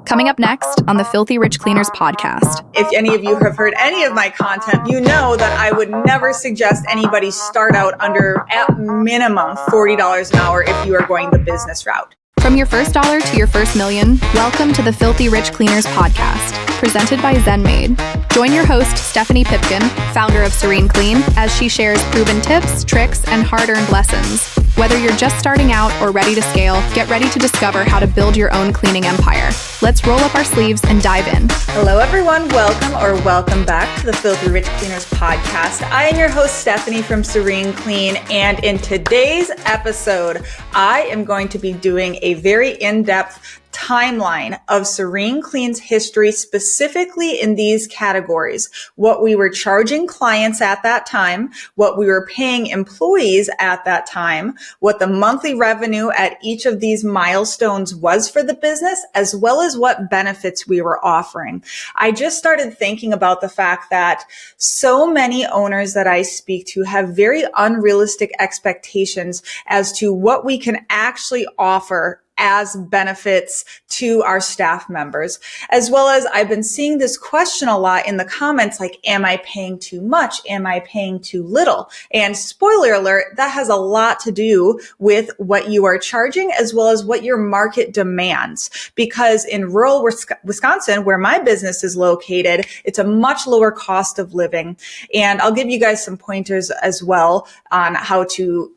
Coming up next on the Filthy Rich Cleaners podcast. If any of you have heard any of my content, you know that I would never suggest anybody start out under, at minimum, $40 an hour if you are going the business route. From your first dollar to your first million, welcome to the Filthy Rich Cleaners podcast, presented by ZenMaid. Join your host, Stephanie Pipkin, founder of Serene Clean, as she shares proven tips, tricks, and hard-earned lessons. Whether you're just starting out or ready to scale, get ready to discover how to build your own cleaning empire. Let's roll up our sleeves and dive in. Hello, everyone. Welcome back to the Filthy Rich Cleaners podcast. I am your host, Stephanie from Serene Clean, and in today's episode, I am going to be doing a very in-depth timeline of Serene Clean's history, specifically in these categories: what we were charging clients at that time, what we were paying employees at that time, what the monthly revenue at each of these milestones was for the business, as well as what benefits we were offering. I just started thinking about the fact that so many owners that I speak to have very unrealistic expectations as to what we can actually offer as benefits to our staff members, as well as I've been seeing this question a lot in the comments, like, am I paying too much? Am I paying too little? And spoiler alert, that has a lot to do with what you are charging as well as what your market demands. Because in rural Wisconsin, where my business is located, it's a much lower cost of living. And I'll give you guys some pointers as well on how to,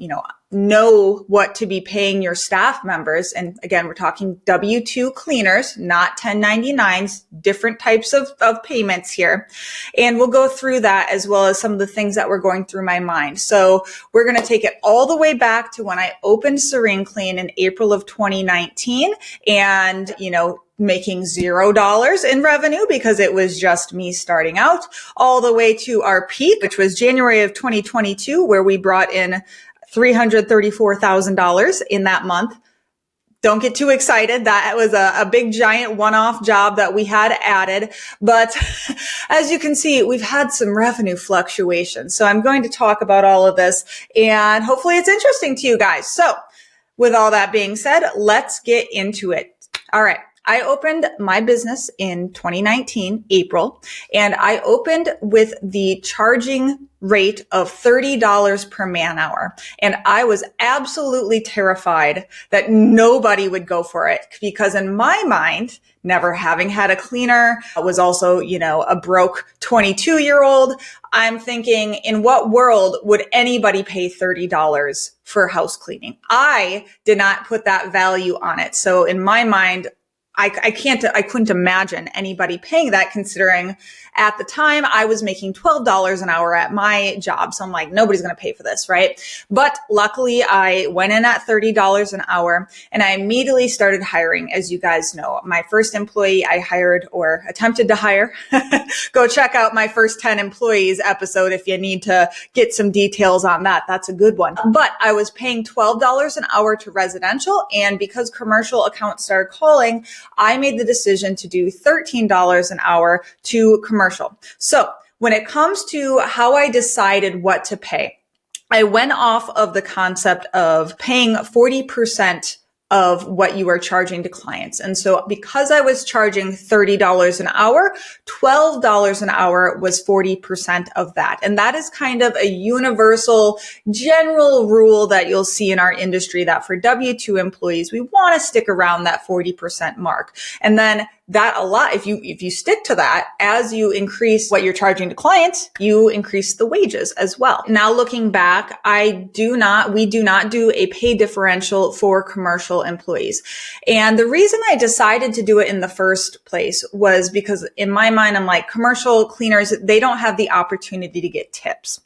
know what to be paying your staff members. And again, we're talking W-2 cleaners, not 1099s, different types of payments here. And we'll go through that as well as some of the things that were going through my mind. So we're going to take it all the way back to when I opened Serene Clean in April of 2019 and, making $0 in revenue because it was just me starting out, all the way to our peak, which was January of 2022, where we brought in $334,000 in that month. Don't get too excited. That was a big giant one-off job that we had added. But as you can see, we've had some revenue fluctuations. So I'm going to talk about all of this and hopefully it's interesting to you guys. So with all that being said, let's get into it. All right. I opened my business in 2019, April, and I opened with the charging rate of $30 per man hour. And I was absolutely terrified that nobody would go for it because in my mind, never having had a cleaner, I was also, a broke 22-year-old. I'm thinking, in what world would anybody pay $30 for house cleaning? I did not put that value on it. So in my mind, I couldn't imagine anybody paying that, considering at the time I was making $12 an hour at my job. So I'm like, nobody's going to pay for this, right? But luckily I went in at $30 an hour and I immediately started hiring. As you guys know, my first employee I hired or attempted to hire, go check out my first 10 employees episode if you need to get some details on that. That's a good one. But I was paying $12 an hour to residential, and because commercial accounts started calling, I made the decision to do $13 an hour to commercial. So when it comes to how I decided what to pay, I went off of the concept of paying 40% of what you are charging to clients. And so because I was charging $30 an hour, $12 an hour was 40% of that. And that is kind of a universal general rule that you'll see in our industry, that for W-2 employees, we want to stick around that 40% mark. And then that a lot, if you stick to that, as you increase what you're charging to clients, you increase the wages as well. Now looking back, we do not do a pay differential for commercial employees. And the reason I decided to do it in the first place was because in my mind, I'm like, commercial cleaners, they don't have the opportunity to get tips.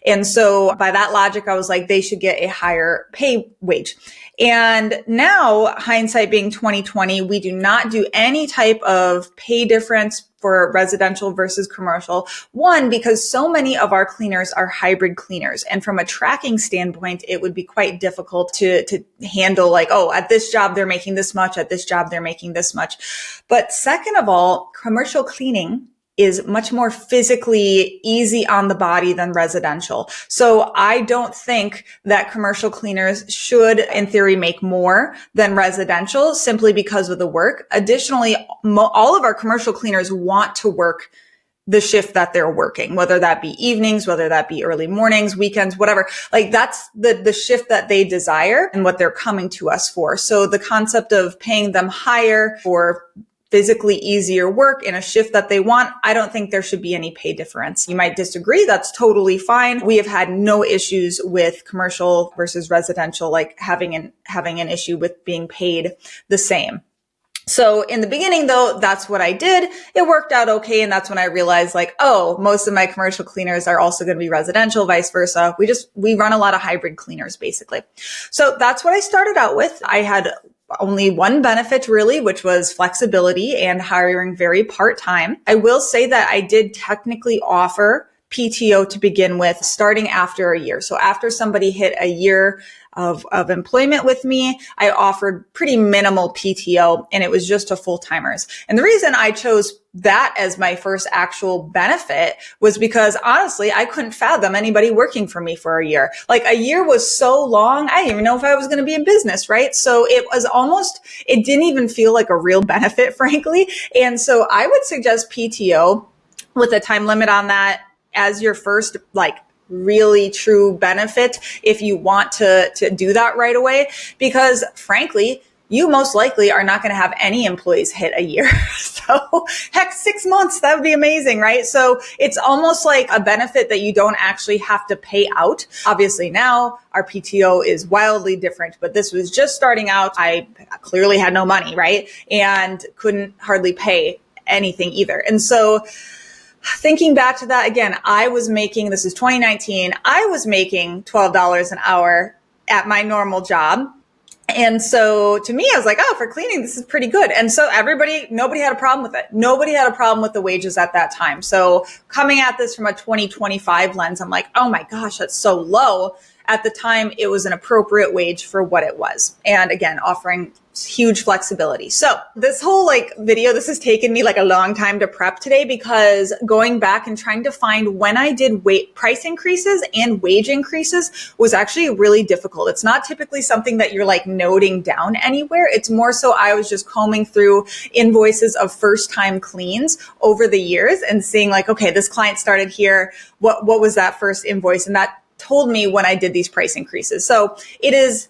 And so by that logic, I was like, they should get a higher pay wage. And now, hindsight being 2020, we do not do any type of pay difference for residential versus commercial. One, because so many of our cleaners are hybrid cleaners. And from a tracking standpoint, it would be quite difficult to handle, like, oh, at this job, they're making this much. At this job, they're making this much. But second of all, commercial cleaning is much more physically easy on the body than residential. So I don't think that commercial cleaners should, in theory, make more than residential simply because of the work. Additionally, all of our commercial cleaners want to work the shift that they're working, whether that be evenings, whether that be early mornings, weekends, whatever. Like that's the shift that they desire and what they're coming to us for. So the concept of paying them higher for physically easier work in a shift that they want, I don't think there should be any pay difference. You might disagree. That's totally fine. We have had no issues with commercial versus residential, like having an issue with being paid the same. So in the beginning though, that's what I did. It worked out okay. And that's when I realized like, oh, most of my commercial cleaners are also going to be residential, vice versa. We run a lot of hybrid cleaners basically. So that's what I started out with. I had only one benefit really, which was flexibility and hiring very part-time. I will say that I did technically offer PTO to begin with, starting after a year. So after somebody hit a year of employment with me, I offered pretty minimal PTO, and it was just to full-timers. And the reason I chose that as my first actual benefit was because honestly, I couldn't fathom anybody working for me for a year. Like a year was so long, I didn't even know if I was going to be in business, right? So it didn't even feel like a real benefit, frankly. And so I would suggest PTO with a time limit on that as your first, like, really true benefit if you want to do that right away, because frankly, you most likely are not going to have any employees hit a year. So heck, 6 months, that would be amazing, right? So it's almost like a benefit that you don't actually have to pay out. Obviously now our PTO is wildly different, but this was just starting out. I clearly had no money, right? And couldn't hardly pay anything either. And so thinking back to that again, this is 2019, I was making $12 an hour at my normal job. And so to me, I was like, oh, for cleaning, this is pretty good. And so nobody had a problem with it. Nobody had a problem with the wages at that time. So coming at this from a 2025 lens, I'm like, oh my gosh, that's so low. At the time, it was an appropriate wage for what it was. And again, offering huge flexibility. So this whole video, this has taken me a long time to prep today, because going back and trying to find when I did price increases and wage increases was actually really difficult. It's not typically something that you're noting down anywhere. It's more so I was just combing through invoices of first time cleans over the years and seeing okay, this client started here. What was that first invoice? And that told me when I did these price increases. So it is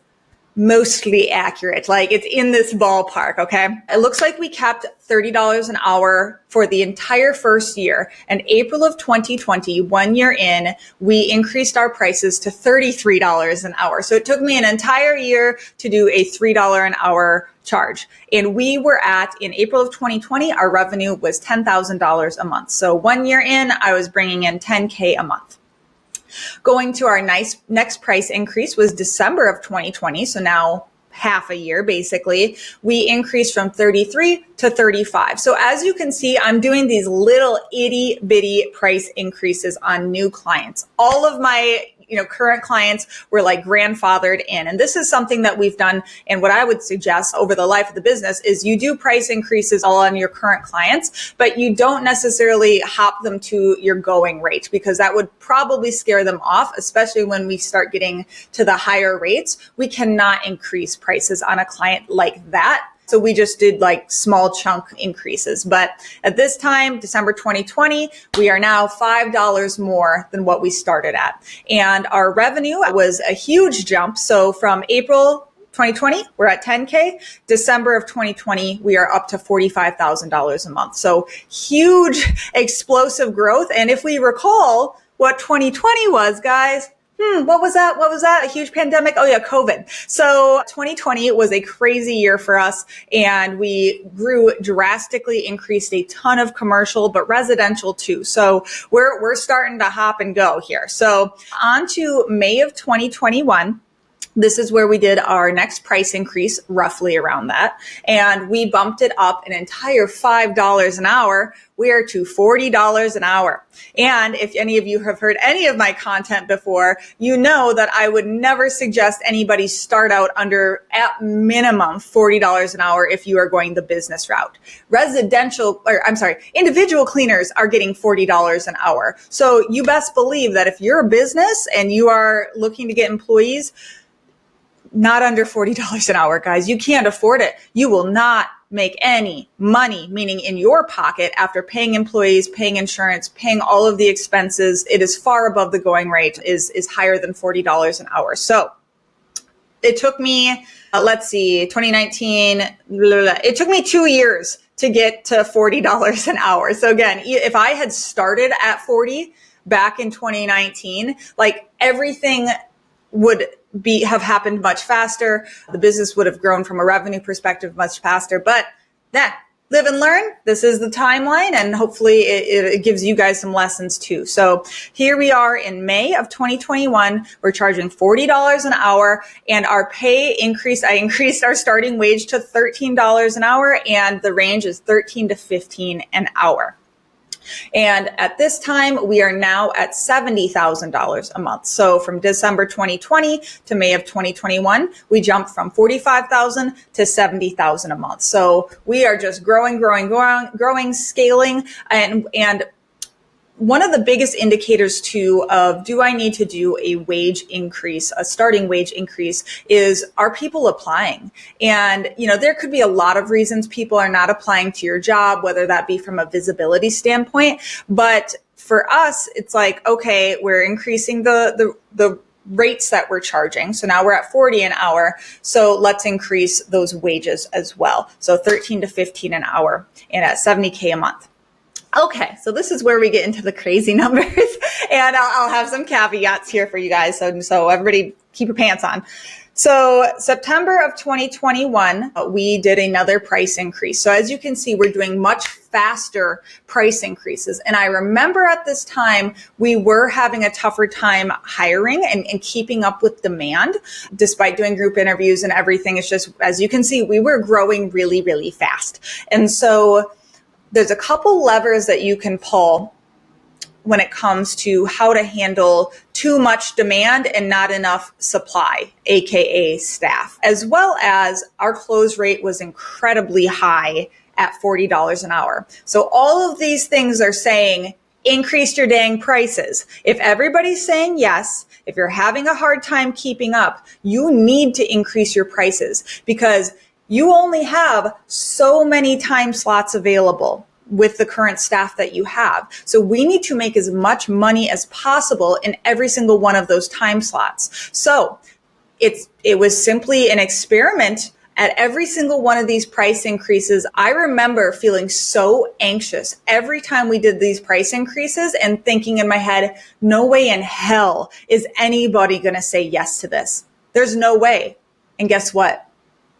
mostly accurate. It's in this ballpark. Okay. It looks like we kept $30 an hour for the entire first year. And April of 2020, 1 year in, we increased our prices to $33 an hour. So it took me an entire year to do a $3 an hour charge. And in April of 2020, our revenue was $10,000 a month. So 1 year in, I was bringing in $10K a month. Going to our next price increase was December of 2020. So now half a year, basically, we increased from 33 to 35. So as you can see, I'm doing these little itty bitty price increases on new clients. All of my current clients were grandfathered in. And this is something that we've done. And what I would suggest over the life of the business is you do price increases all on your current clients, but you don't necessarily hop them to your going rate, because that would probably scare them off, especially when we start getting to the higher rates. We cannot increase prices on a client like that. So we just did small chunk increases. But at this time, December 2020, we are now $5 more than what we started at. And our revenue was a huge jump. So from April 2020, we're at 10K. December of 2020, we are up to $45,000 a month. So huge explosive growth. And if we recall what 2020 was, guys, what was that? A huge pandemic? Oh yeah, COVID. So 2020 was a crazy year for us, and we grew drastically, increased a ton of commercial, but residential too. So we're starting to hop and go here. So on to May of 2021. this is where we did our next price increase, roughly around that. And we bumped it up an entire $5 an hour. We are to $40 an hour. And if any of you have heard any of my content before, you know that I would never suggest anybody start out under at minimum $40 an hour if you are going the business route. Individual cleaners are getting $40 an hour. So you best believe that if you're a business and you are looking to get employees, not under $40 an hour, guys. You can't afford it. You will not make any money, meaning in your pocket, after paying employees, paying insurance, paying all of the expenses. It is far above the going rate, is higher than $40 an hour. So it took me, 2019, it took me 2 years to get to $40 an hour. So again, if I had started at 40 back in 2019, like everything would have happened much faster. The business would have grown from a revenue perspective much faster. But then live and learn. This is the timeline, and hopefully it gives you guys some lessons too. So here we are in May of 2021. We're charging $40 an hour, and our pay increased. I increased our starting wage to $13 an hour, and the range is $13 to $15 an hour. And at this time, we are now at $70,000 a month. So from December 2020 to May of 2021, we jumped from $45,000 to $70,000 a month. So we are just growing, scaling. And one of the biggest indicators too of, do I need to do a wage increase, a starting wage increase, is, are people applying? And, there could be a lot of reasons people are not applying to your job, whether that be from a visibility standpoint. But for us, it's like, okay, we're increasing the rates that we're charging. So now we're at 40 an hour. So let's increase those wages as well. So 13 to 15 an hour and at $70K a month. Okay, so this is where we get into the crazy numbers, and I'll have some caveats here for you guys, so everybody keep your pants on. So September of 2021, we did another price increase. So as you can see, we're doing much faster price increases. And I remember at this time, we were having a tougher time hiring and keeping up with demand, despite doing group interviews and everything. It's just, as you can see, we were growing really, really fast. And so there's a couple levers that you can pull when it comes to how to handle too much demand and not enough supply, AKA staff, as well as our close rate was incredibly high at $40 an hour. So all of these things are saying, increase your dang prices. If everybody's saying yes, if you're having a hard time keeping up, you need to increase your prices, because you only have so many time slots available with the current staff that you have. So we need to make as much money as possible in every single one of those time slots. So it was simply an experiment at every single one of these price increases. I remember feeling so anxious every time we did these price increases and thinking in my head, no way in hell is anybody going to say yes to this. There's no way. And guess what?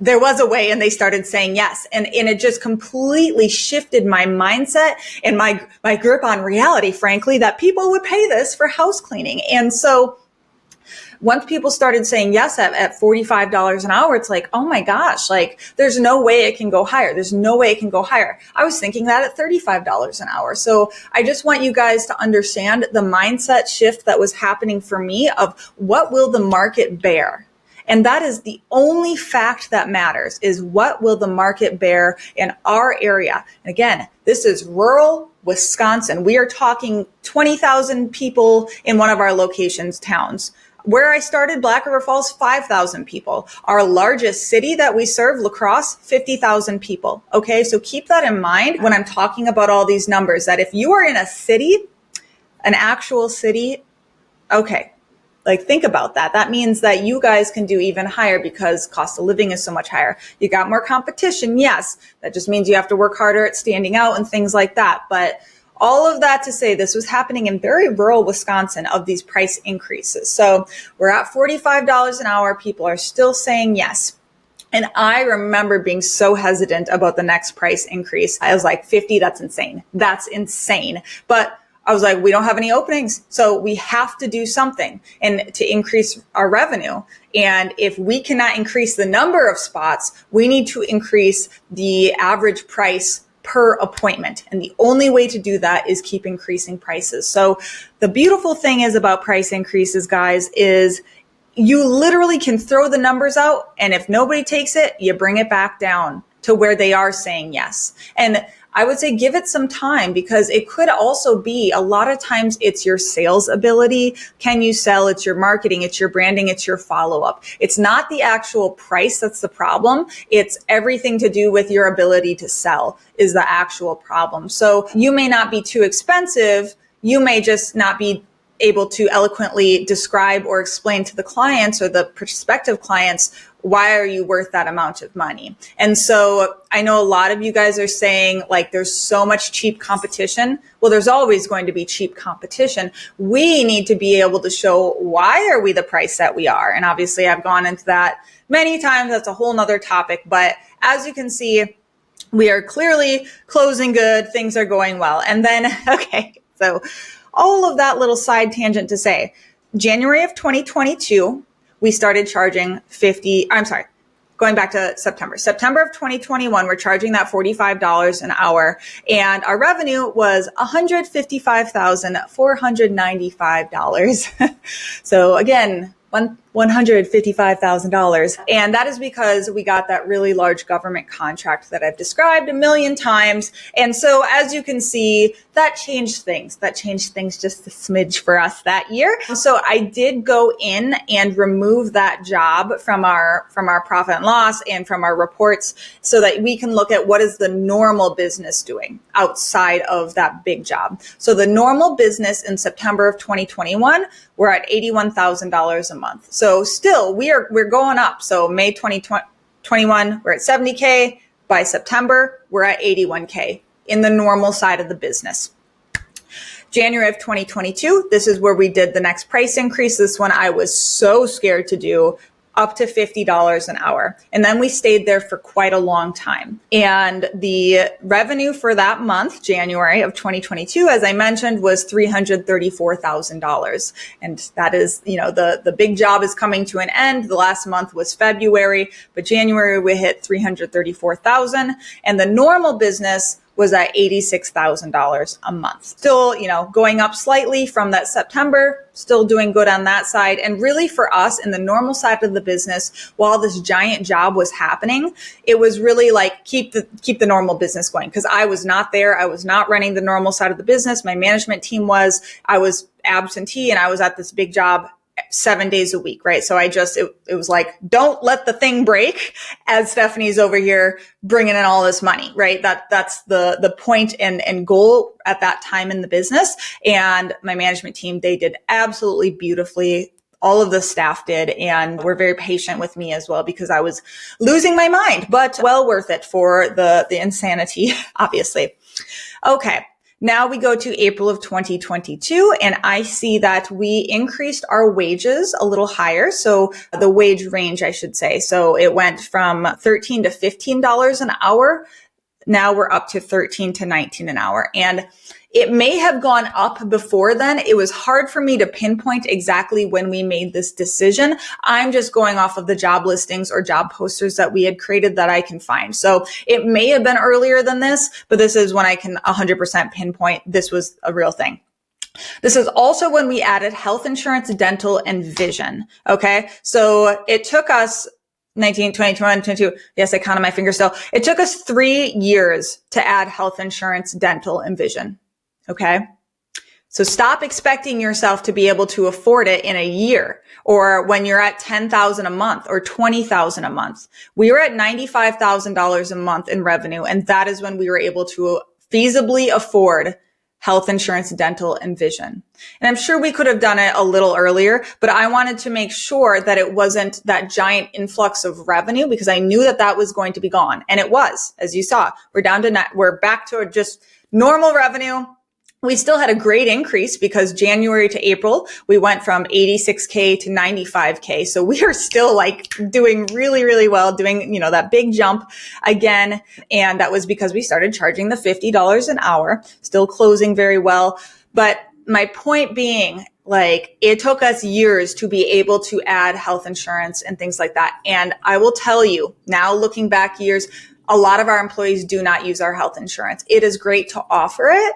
There was a way, and they started saying yes. And it just completely shifted my mindset and my grip on reality, frankly, that people would pay this for house cleaning. And so once people started saying yes at $45 an hour, it's like, oh my gosh, like there's no way it can go higher. There's no way it can go higher. I was thinking that at $35 an hour. So I just want you guys to understand the mindset shift that was happening for me of, what will the market bear? And that is the only fact that matters, is what will the market bear in our area? And again, this is rural Wisconsin. We are talking 20,000 people in one of our locations, towns. Where I started, Black River Falls, 5,000 people. Our largest city that we serve, La Crosse, 50,000 people. Okay, so keep that in mind when I'm talking about all these numbers, that if you are in a city, an actual city, okay, like think about that. That means that you guys can do even higher because cost of living is so much higher. You got more competition. Yes, that just means you have to work harder at standing out and things like that. But all of that to say, this was happening in very rural Wisconsin of these price increases. So we're at $45 an hour. People are still saying yes. And I remember being so hesitant about the next price increase. I was like, 50, that's insane. That's insane. But I was like, we don't have any openings. So we have to do something and to increase our revenue. And if we cannot increase the number of spots, we need to increase the average price per appointment. And the only way to do that is keep increasing prices. So the beautiful thing is about price increases, guys, is you literally can throw the numbers out, and if nobody takes it, you bring it back down to where they are saying yes. And I would say give it some time, because it could also be a lot of times it's your sales ability. Can you sell? It's your marketing, it's your branding, it's your follow-up. It's not the actual price that's the problem. It's everything to do with your ability to sell is the actual problem. So you may not be too expensive. You may just not be able to eloquently describe or explain to the clients or the prospective clients, why are you worth that amount of money? And so I know a lot of you guys are saying, like, there's so much cheap competition. Well, there's always going to be cheap competition. We need to be able to show, why are we the price that we are? And obviously I've gone into that many times. That's a whole nother topic. But as you can see, we are clearly closing good. Things are going well. And then, okay, so all of that little side tangent to say, January of 2022, we started charging going back to September of 2021, we're charging that $45 an hour, and our revenue was $155,495. So again, $155,000. And that is because we got that really large government contract that I've described a million times. And so as you can see, that changed things. That changed things just a smidge for us that year. So I did go in and remove that job from our profit and loss and from our reports, so that we can look at what is the normal business doing outside of that big job. So the normal business in September of 2021, we're at $81,000 a month. So still we're going up. So May 2021, we're at 70K. By September, we're at 81K in the normal side of the business. January of 2022, this is where we did the next price increase. This one I was so scared to do, up to $50 an hour. And then we stayed there for quite a long time. And the revenue for that month, January of 2022, as I mentioned, was $334,000. And that is, the big job is coming to an end. The last month was February, but January we hit $334,000. And the normal business was at $86,000 a month. Still, going up slightly from that September, still doing good on that side. And really for us in the normal side of the business, while this giant job was happening, it was really like keep the normal business going. Because I was not there. I was not running the normal side of the business. My management team was. I was absentee and I was at this big job 7 days a week, right? So it was like, don't let the thing break, as Stephanie's over here bringing in all this money, right? That's the point and goal at that time in the business. And my management team, they did absolutely beautifully. All of the staff did, and were very patient with me as well, because I was losing my mind, but well worth it for the insanity, obviously. Okay. Now we go to April of 2022, and I see that we increased our wages a little higher. So the wage range, I should say. So it went from $13 to $15 an hour. Now we're up to $13 to $19 an hour. And it may have gone up before then. It was hard for me to pinpoint exactly when we made this decision. I'm just going off of the job listings or job posters that we had created that I can find. So it may have been earlier than this, but this is when I can 100% pinpoint this was a real thing. This is also when we added health insurance, dental, and vision. Okay. So it took us 19, 20, 21, 22. Yes, I counted my fingers still. It took us 3 years to add health insurance, dental, and vision. Okay. So stop expecting yourself to be able to afford it in a year, or when you're at $10,000 a month or $20,000 a month. We were at $95,000 a month in revenue. And that is when we were able to feasibly afford health insurance, dental, and vision. And I'm sure we could have done it a little earlier, but I wanted to make sure that it wasn't that giant influx of revenue, because I knew that was going to be gone. And it was, as you saw, we're back to just normal revenue. We still had a great increase, because January to April, we went from 86K to 95K. So we are still like doing really, really well, doing, that big jump again. And that was because we started charging the $50 an hour, still closing very well. But my point being, like, it took us years to be able to add health insurance and things like that. And I will tell you now, looking back years, a lot of our employees do not use our health insurance. It is great to offer it.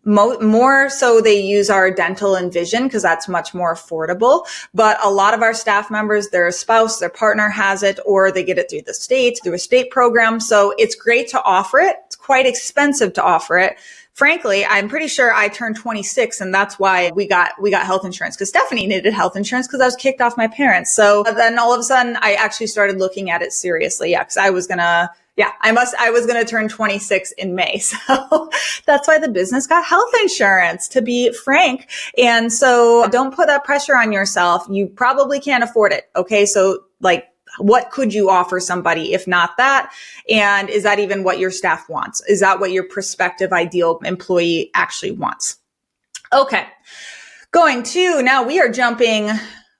More so they use our dental and vision because that's much more affordable. But a lot of our staff members, their spouse, their partner has it, or they get it through the state, through a state program. So it's great to offer it. It's quite expensive to offer it. Frankly, I'm pretty sure I turned 26 and that's why we got health insurance, because Stephanie needed health insurance because I was kicked off my parents. So then all of a sudden I actually started looking at it seriously. Yeah. Cause I was going to turn 26 in May. So that's why the business got health insurance, to be frank. And so don't put that pressure on yourself. You probably can't afford it. Okay. So like, what could you offer somebody if not that? And is that even what your staff wants? Is that what your prospective ideal employee actually wants? Okay. Now we are jumping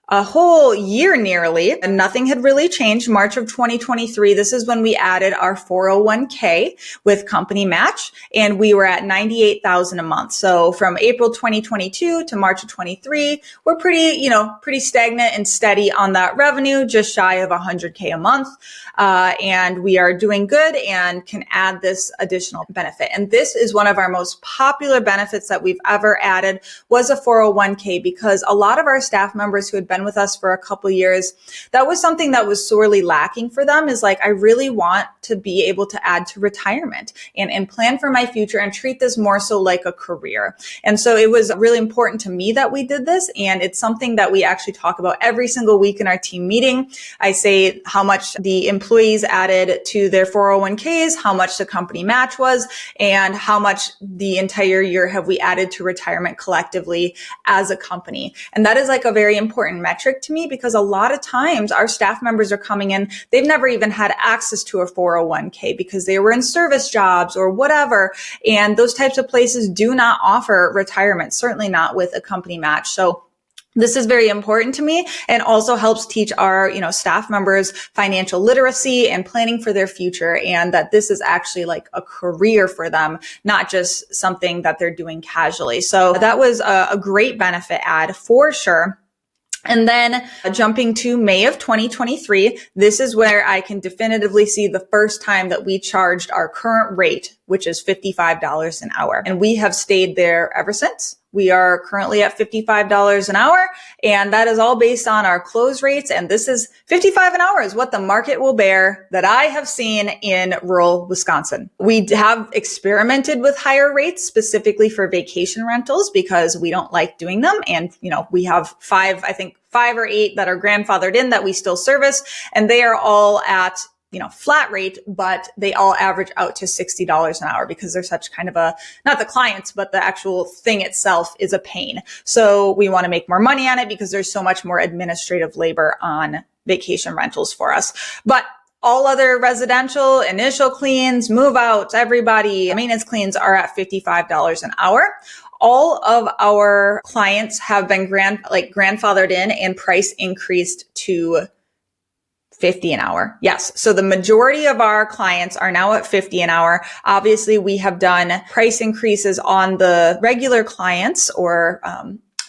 a whole year nearly, and nothing had really changed. March of 2023, this is when we added our 401k with company match, and we were at $98,000 a month. So from April 2022 to March of 23, we're pretty stagnant and steady on that revenue, just shy of $100K a month. And we are doing good and can add this additional benefit. And this is one of our most popular benefits that we've ever added, was a 401k, because a lot of our staff members who had been with us for a couple years, that was something that was sorely lacking for them, is like, I really want to be able to add to retirement and plan for my future and treat this more so like a career. And so it was really important to me that we did this. And it's something that we actually talk about every single week in our team meeting. I say how much the employees added to their 401ks, how much the company match was, and how much the entire year have we added to retirement collectively as a company. And that is like a very important metric to me, because a lot of times our staff members are coming in, they've never even had access to a 401k because they were in service jobs or whatever. And those types of places do not offer retirement, certainly not with a company match. So this is very important to me, and also helps teach our, staff members financial literacy and planning for their future, and that this is actually like a career for them, not just something that they're doing casually. So that was a great benefit add for sure. And then jumping to May of 2023, this is where I can definitively see the first time that we charged our current rate, which is $55 an hour. And we have stayed there ever since. We are currently at $55 an hour, and that is all based on our close rates. And this is $55 an hour is what the market will bear that I have seen in rural Wisconsin. We have experimented with higher rates specifically for vacation rentals because we don't like doing them. And, we have five or eight that are grandfathered in that we still service, and they are all at flat rate, but they all average out to $60 an hour because they're such kind of not the clients, but the actual thing itself is a pain. So we want to make more money on it because there's so much more administrative labor on vacation rentals for us. But all other residential, initial cleans, move outs, everybody, maintenance cleans are at $55 an hour. All of our clients have been grandfathered in and price increased to $50 an hour. Yes. So the majority of our clients are now at $50 an hour. Obviously, we have done price increases on the regular clients or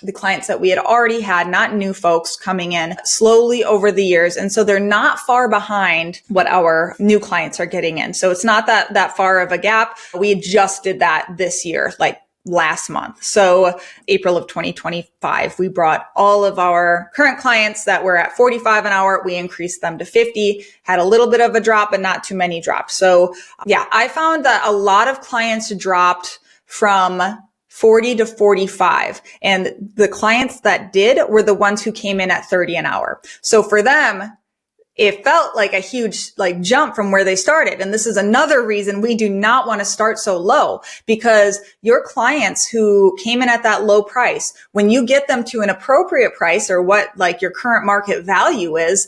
the clients that we had already had, not new folks coming in slowly over the years. And so they're not far behind what our new clients are getting in. So it's not that far of a gap. We adjusted that this year, like last month. So April of 2025, we brought all of our current clients that were at $45 an hour. We increased them to $50, had a little bit of a drop, but not too many drops. So yeah, I found that a lot of clients dropped from 40 to 45. And the clients that did were the ones who came in at 30 an hour. So for them, it felt like a huge jump from where they started. And this is another reason we do not want to start so low, because your clients who came in at that low price, when you get them to an appropriate price or what your current market value is,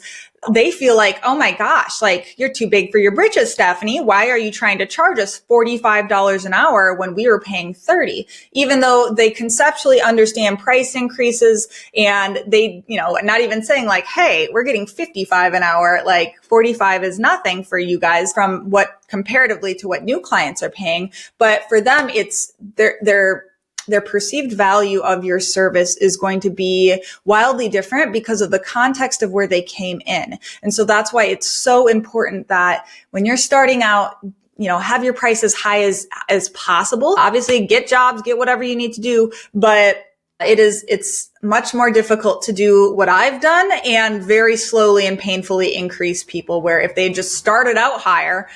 they feel like, oh my gosh, you're too big for your britches, Stephanie. Why are you trying to charge us $45 an hour when we were paying $30? Even though they conceptually understand price increases and they, not even saying hey, we're getting $55 an hour, 45 is nothing for you guys from what comparatively to what new clients are paying. But for them, it's they're their perceived value of your service is going to be wildly different because of the context of where they came in. And so that's why it's so important that when you're starting out, have your price as high as possible. Obviously, get jobs, get whatever you need to do, but it's much more difficult to do what I've done and very slowly and painfully increase people, where if they just started out higher,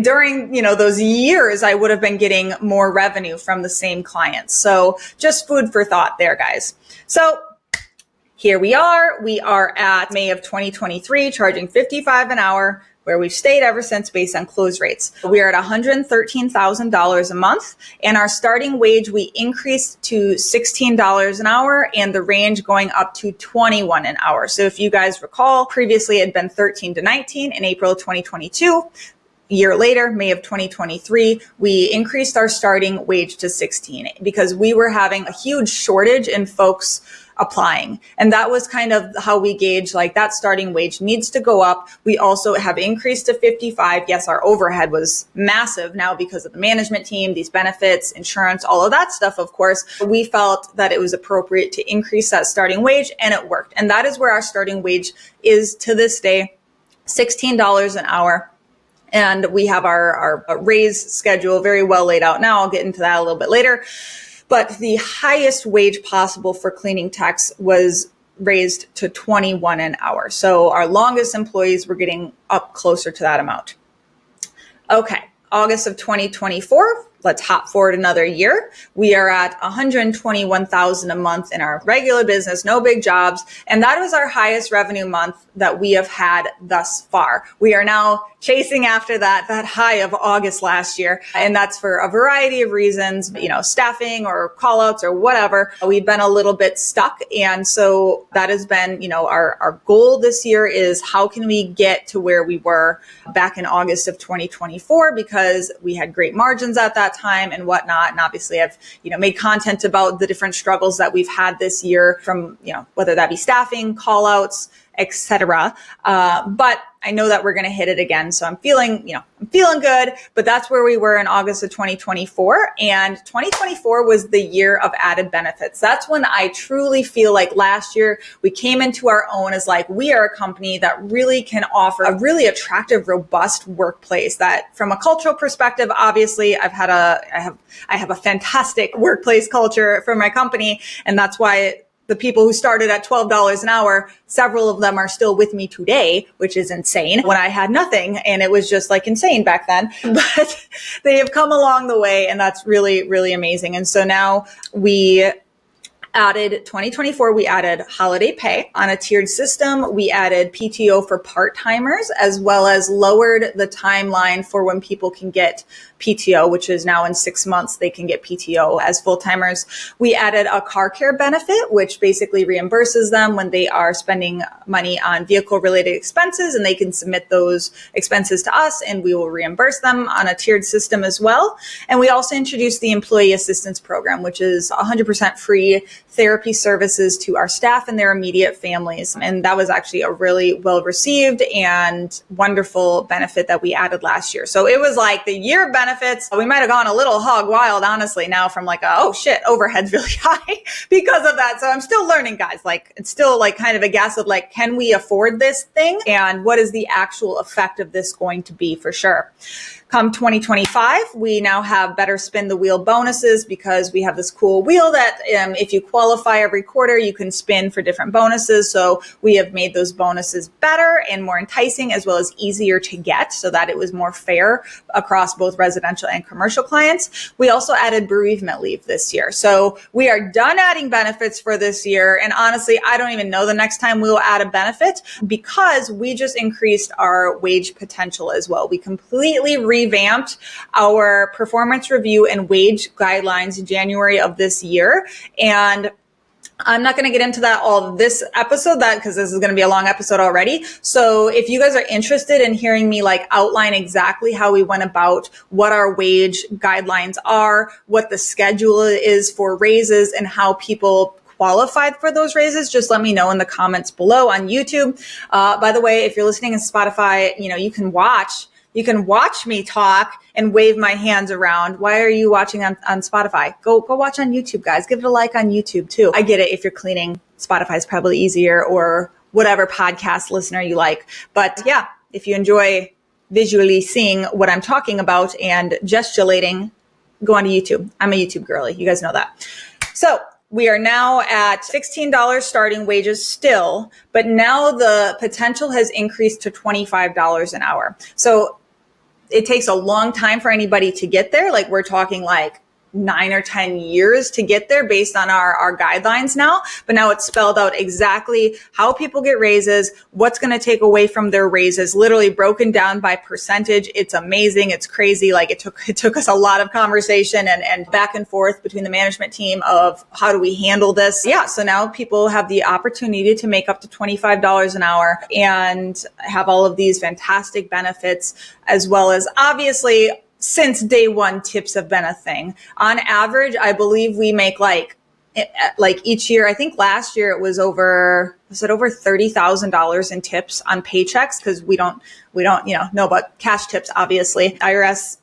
during, those years, I would have been getting more revenue from the same clients. So just food for thought there, guys. So here we are. We are at May of 2023, charging $55 an hour, where we've stayed ever since based on close rates. We are at $113,000 a month, and our starting wage we increased to $16 an hour, and the range going up to $21 an hour. So if you guys recall, previously it had been 13 to 19 in April of 2022. Year later, May of 2023, we increased our starting wage to 16 because we were having a huge shortage in folks applying. And that was kind of how we gauge, like, that starting wage needs to go up. We also have increased to 55. Yes, our overhead was massive now because of the management team, these benefits, insurance, all of that stuff, of course. We felt that it was appropriate to increase that starting wage, and it worked. And that is where our starting wage is to this day, $16 an hour. And we have our raise schedule very well laid out now. I'll get into that a little bit later. But the highest wage possible for cleaning techs was raised to $21 an hour. So our longest employees were getting up closer to that amount. Okay, August of 2024. Let's hop forward another year. We are at $121,000 a month in our regular business, no big jobs. And that was our highest revenue month that we have had thus far. We are now chasing after that high of August last year. And that's for a variety of reasons, staffing or call outs or whatever. We've been a little bit stuck. And so that has been, our goal this year is how can we get to where we were back in August of 2024, because we had great margins at that time and whatnot. And obviously I've, made content about the different struggles that we've had this year from, whether that be staffing, call outs, etc. But I know that we're going to hit it again. So I'm feeling good, but that's where we were in August of 2024. And 2024 was the year of added benefits. That's when I truly feel like last year we came into our own as like, we are a company that really can offer a really attractive, robust workplace that from a cultural perspective, obviously I have a fantastic workplace culture for my company. And that's why the people who started at $12 an hour, several of them are still with me today, which is insane, when I had nothing. And it was just like insane back then, but they have come along the way, and that's really, really amazing. And so now we added 2024, we added holiday pay on a tiered system. We added PTO for part-timers, as well as lowered the timeline for when people can get PTO, which is now in 6 months, they can get PTO as full-timers. We added a car care benefit, which basically reimburses them when they are spending money on vehicle-related expenses, and they can submit those expenses to us, and we will reimburse them on a tiered system as well. And we also introduced the Employee Assistance Program, which is 100% free therapy services to our staff and their immediate families. And that was actually a really well-received and wonderful benefit that we added last year. So it was like the year of benefits. We might have gone a little hog wild, honestly, now from like, oh shit, overhead's really high because of that. So I'm still learning, guys. Like, it's still like kind of a guess of like, can we afford this thing? And what is the actual effect of this going to be for sure? Come 2025, we now have better spin the wheel bonuses because we have this cool wheel that if you qualify every quarter, you can spin for different bonuses. So we have made those bonuses better and more enticing, as well as easier to get, so that it was more fair across both residential and commercial clients. We also added bereavement leave this year. So we are done adding benefits for this year. And honestly, I don't even know the next time we will add a benefit, because we just increased our wage potential as well. We completely revamped our performance review and wage guidelines in January of this year. And I'm not going to get into that all this episode, because this is going to be a long episode already. So if you guys are interested in hearing me like outline exactly how we went about what our wage guidelines are, what the schedule is for raises, and how people qualified for those raises, just let me know in the comments below on YouTube. By the way, if you're listening in Spotify, you can watch You can watch me talk and wave my hands around. Why are you watching on Spotify? Go watch on YouTube, guys. Give it a like on YouTube too. I get it. If you're cleaning, Spotify is probably easier, or whatever podcast listener you like. But yeah, if you enjoy visually seeing what I'm talking about and gesticulating, go on to YouTube. I'm a YouTube girly. You guys know that. So we are now at $16 starting wages still, but now the potential has increased to $25 an hour. So it takes a long time for anybody to get there. Like, we're talking like 9 or 10 years to get there based on our guidelines now. But now it's spelled out exactly how people get raises, what's going to take away from their raises, literally broken down by percentage. It's amazing. It's crazy. Like, it took us a lot of conversation and back and forth between the management team of how do we handle this. Yeah. So now people have the opportunity to make up to $25 an hour and have all of these fantastic benefits, as well as, obviously, since day one, tips have been a thing. On average, I believe we make like each year, I think last year it was over $30,000 in tips on paychecks, because we don't, know about cash tips, obviously. IRS,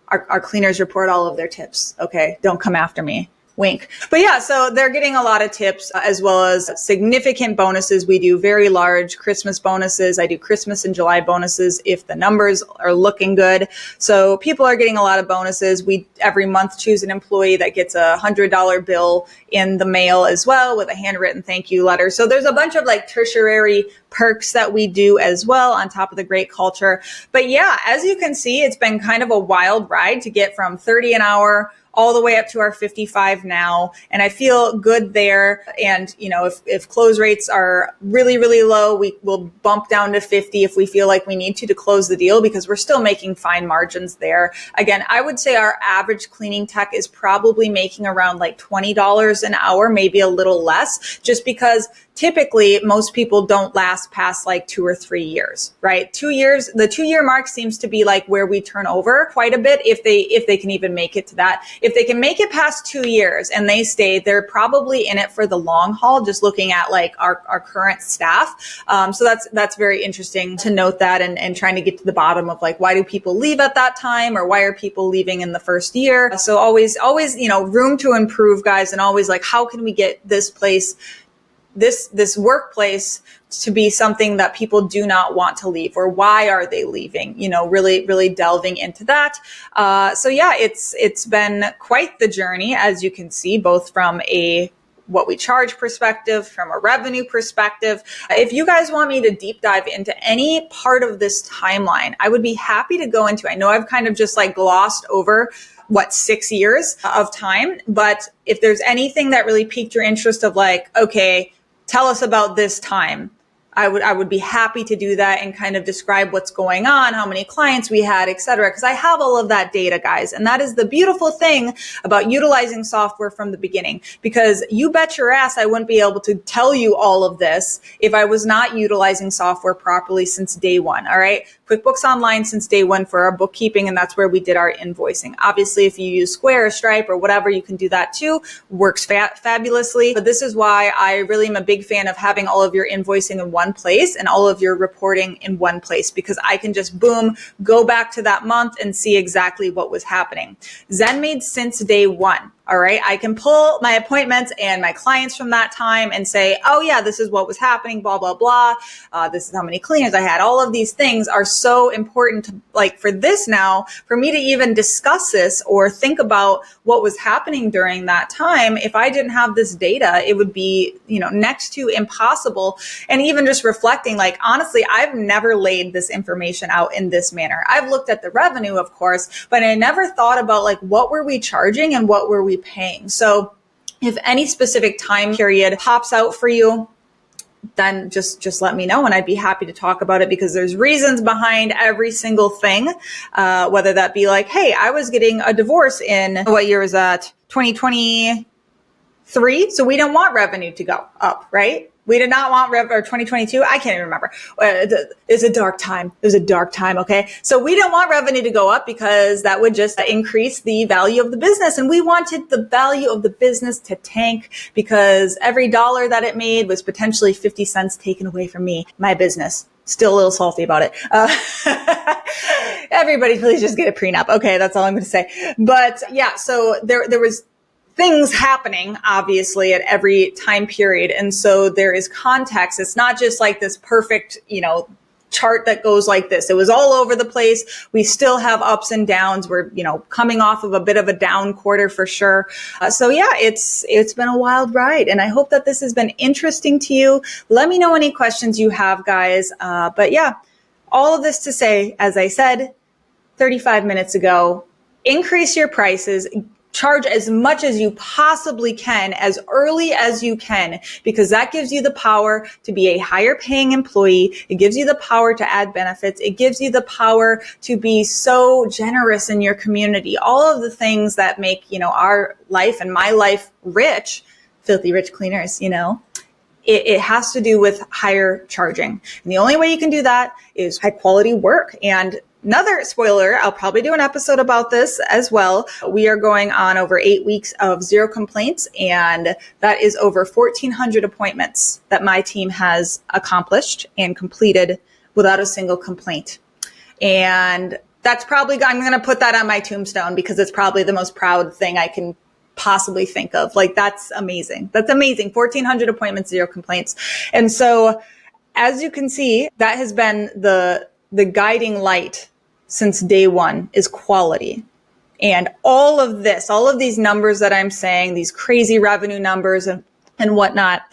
our cleaners report all of their tips. Okay. Don't come after me. Wink. But yeah, so they're getting a lot of tips, as well as significant bonuses. We do very large Christmas bonuses. I do Christmas and July bonuses if the numbers are looking good. So people are getting a lot of bonuses. We every month choose an employee that gets a $100 bill in the mail as well, with a handwritten thank you letter. So there's a bunch of like tertiary perks that we do as well, on top of the great culture. But yeah, as you can see, it's been kind of a wild ride to get from 30 an hour all the way up to our 55 now. And I feel good there. And, if close rates are really, really low, we will bump down to 50 if we feel like we need to close the deal, because we're still making fine margins there. Again, I would say our average cleaning tech is probably making around like $20 an hour, maybe a little less, just because typically most people don't last past like 2 or 3 years, right? 2 years, the 2-year mark seems to be like where we turn over quite a bit, if they can even make it to that. If they can make it past 2 years and they stay, they're probably in it for the long haul, just looking at like our current staff. So that's very interesting to note that, and trying to get to the bottom of like, why do people leave at that time, or why are people leaving in the first year? So always, room to improve, guys, and always like, how can we get this place, this workplace, to be something that people do not want to leave, or why are they leaving? Really, really delving into that. So yeah, it's been quite the journey, as you can see, both from what we charge perspective, from a revenue perspective. If you guys want me to deep dive into any part of this timeline, I would be happy to go into. I know I've kind of just like glossed over 6 years of time, but if there's anything that really piqued your interest of like, okay, tell us about this time, I would be happy to do that and kind of describe what's going on, how many clients we had, et cetera, because I have all of that data, guys. And that is the beautiful thing about utilizing software from the beginning, because you bet your ass I wouldn't be able to tell you all of this if I was not utilizing software properly since day one. All right. QuickBooks Online since day one for our bookkeeping, and that's where we did our invoicing. Obviously, if you use Square or Stripe or whatever, you can do that too. Works fabulously. But this is why I really am a big fan of having all of your invoicing in one place and all of your reporting in one place, because I can just boom, go back to that month and see exactly what was happening. ZenMaid since day one. All right. I can pull my appointments and my clients from that time and say, oh yeah, this is what was happening, blah, blah, blah. This is how many cleaners I had. All of these things are so important to, like, for this now, for me to even discuss this or think about what was happening during that time. If I didn't have this data, it would be, next to impossible. And even just reflecting, like, honestly, I've never laid this information out in this manner. I've looked at the revenue, of course, but I never thought about like, what were we charging and what were we paying? So if any specific time period pops out for you, then just let me know and I'd be happy to talk about it, because there's reasons behind every single thing, whether that be like, hey, I was getting a divorce in, what year was that? 2023. So we didn't want revenue to go up, right? We did not want or 2022. I can't even remember. It's a dark time. It was a dark time. Okay. So we didn't want revenue to go up because that would just increase the value of the business. And we wanted the value of the business to tank, because every dollar that it made was potentially 50 cents taken away from me, my business. Still a little salty about it. Everybody please just get a prenup. Okay, that's all I'm going to say. But yeah, so there was things happening obviously at every time period. And so there is context. It's not just like this perfect, chart that goes like this. It was all over the place. We still have ups and downs. We're, coming off of a bit of a down quarter for sure. So yeah, it's been a wild ride, and I hope that this has been interesting to you. Let me know any questions you have, guys. But yeah, all of this to say, as I said 35 minutes ago, increase your prices. Charge as much as you possibly can, as early as you can, because that gives you the power to be a higher paying employee. It gives you the power to add benefits. It gives you the power to be so generous in your community. All of the things that make, our life and my life rich, filthy rich cleaners, it has to do with higher charging. And the only way you can do that is high quality work. And another spoiler, I'll probably do an episode about this as well. We are going on over 8 weeks of zero complaints, and that is over 1,400 appointments that my team has accomplished and completed without a single complaint. And that's probably, I'm going to put that on my tombstone because it's probably the most proud thing I can possibly think of. Like, that's amazing. That's amazing. 1,400 appointments, zero complaints. And so, as you can see, that has been the guiding light since day one is quality. And all of these numbers that I'm saying, these crazy revenue numbers and whatnot,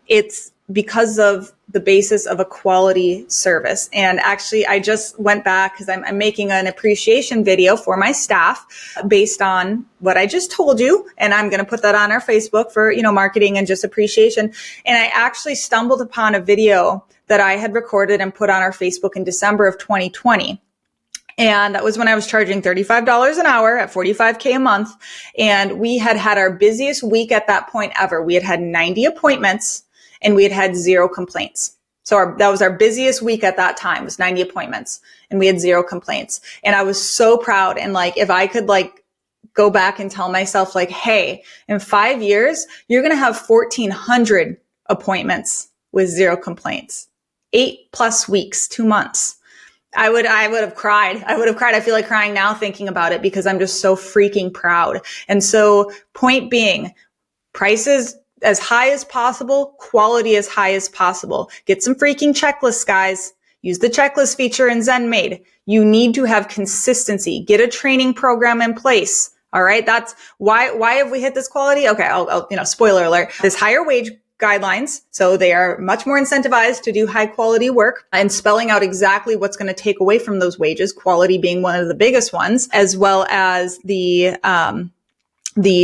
it's because of the basis of a quality service. And actually, I just went back because I'm making an appreciation video for my staff based on what I just told you. And I'm going to put that on our Facebook for, marketing and just appreciation. And I actually stumbled upon a video that I had recorded and put on our Facebook in December of 2020. And that was when I was charging $35 an hour at $45K a month. And we had our busiest week at that point ever. We had 90 appointments and we had zero complaints. So that was our busiest week at that time, was 90 appointments, and we had zero complaints. And I was so proud. And if I could go back and tell myself hey, in 5 years, you're going to have 1,400 appointments with zero complaints, 8+ weeks, 2 months. I would have cried. I feel like crying now thinking about it because I'm just so freaking proud. And so, point being, prices as high as possible, quality as high as possible. Get some freaking checklists, guys. Use the checklist feature in ZenMaid. You need to have consistency. Get a training program in place. All right. That's why have we hit this quality? Okay. I'll spoiler alert. There's higher wage guidelines. So they are much more incentivized to do high quality work and spelling out exactly what's going to take away from those wages, quality being one of the biggest ones, as well as the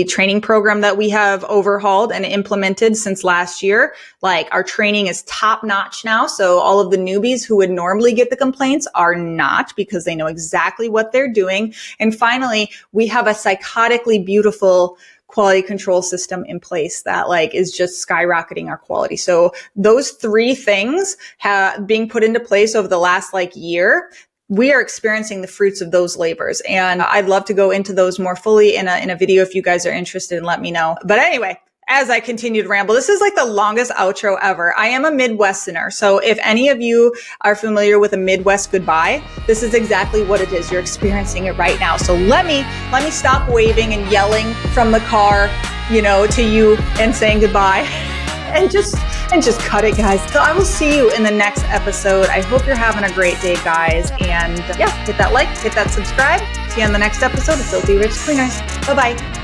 training program that we have overhauled and implemented since last year. Our training is top notch now. So all of the newbies who would normally get the complaints are not, because they know exactly what they're doing. And finally, we have a psychotically beautiful quality control system in place that is just skyrocketing our quality. So those 3 things being put into place over the last year, we are experiencing the fruits of those labors. And I'd love to go into those more fully in a video if you guys are interested, and let me know. But anyway, as I continue to ramble, this is the longest outro ever. I am a Midwesterner. So if any of you are familiar with a Midwest goodbye, this is exactly what it is. You're experiencing it right now. So let me stop waving and yelling from the car, to you and saying goodbye and just cut it, guys. So I will see you in the next episode. I hope you're having a great day, guys. And yeah, hit that like, hit that subscribe. See you on the next episode of Filthy Rich Cleaners. Bye-bye.